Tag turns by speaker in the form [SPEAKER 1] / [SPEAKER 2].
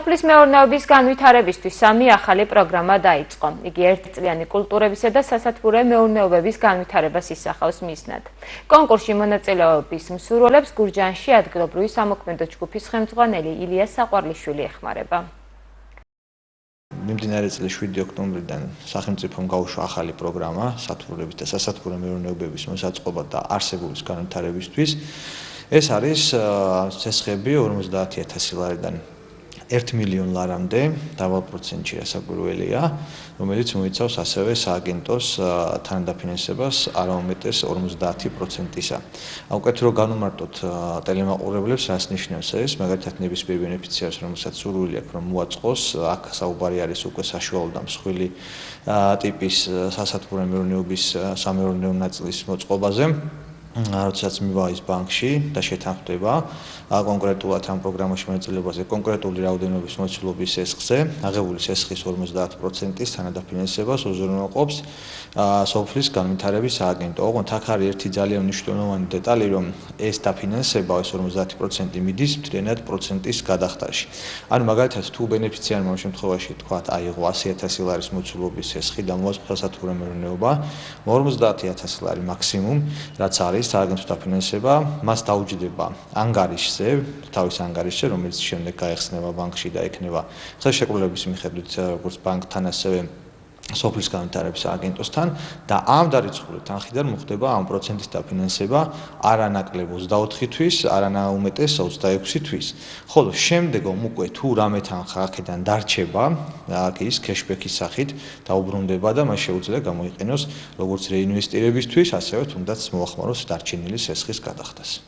[SPEAKER 1] სოფლის მეურნეობის განვითარებისთვის 3 ახალი პროგრამა დაიწყო. იგი ერთწლიანი კულტურებისა და სასათბურე მეურნეობების განვითარებას ისახავს მიზნად. კონკურსში მონაწილეობის მსურველებს გურჯაანში ადგილობრივი სამოქმედო ჯგუფის ხელმძღვანელი ილია საყვარლიშვილი ეხმარება.
[SPEAKER 2] მიმდინარე წლის 7 ოქტომბრიდან სახელმწიფომ გაუშვა ახალი პროგრამა სათბურების და სასათბურე მეურნეობების მოსაწყობად და არსებობის განვითარებისთვის. ეს არის ცესხები 50,000 ლარიდან 1 მილიონ ლარამდე, დაბალ პროცენტში ასაკვირველია, რომელიც მოიცავს ასევე სააგენტოს თანადაფინანსებას არაუმეტეს 50%-ისა. აუკვეთ რო განუმარტოთ ტელემაყურებლებს, რას ნიშნავს ეს, მაგალითად ნებისმიერ ბენეფიციარს, რომელსაც სურვილი აქვს რომ მოაწყოს, აქ საუბარი არის უკვე საშუალო და მსხვილი ტიპის სასათბურე მეურნეობის სამეურნეო ნაწილის მოწყობაზე. როდესაც მივა ის ბანკში და შეთანხმდება კონკრეტულად ამ პროგრამაში მონაწილეობაზე კონკრეტული რაოდენობის მოცულობის სესხზე, აღებული სესხის 50%-ის თანადაფინანსებას უზრუნველყოფს სოფლის განვითარების სააგენტო. ოღონდ აქ არის ერთი ძალიან მნიშვნელოვანი დეტალი, რომ ეს დაფინანსება, ეს 50% მიდის მთლიანად პროცენტის გადახდაში. ანუ მაგალითად თუ ბენეფიციარმა ამ შემთხვევაში თქვათ, აიღო 100,000 ლარის მოცულობის სესხი და მოაწყო სასათბურე მეურნეობა, 50,000 ლარი მაქსიმუმ, რაც არის სააგენტოს დაფინანსება, მას დაუჯდება ანგარიშზე, თავის ანგარიშზე, რომელიც შემდეგ გაეხსნება ბანკში და ექნება ხელშეკრულების მიხედვით როგორც ბანკთან, ასევე სოფლის განვითარების სააგენტოსთან და ამ დარიცხული თანხიდან მოხდება ამ პროცენტის დაფინანსება არანაკლებ 24 თვის, არანაუმეტეს 26 თვის. ხოლო შემდეგომ უკვე თუ რამე თანხა აქედან დარჩება, აქ ის cashback-ის სახით დაუბრუნდება და მას შეუძლია გამოიყენოს როგორც რეინვესტირებისთვის, ასევე თუნდაც მოახმაროს დარჩენილი სესხის გადახდას.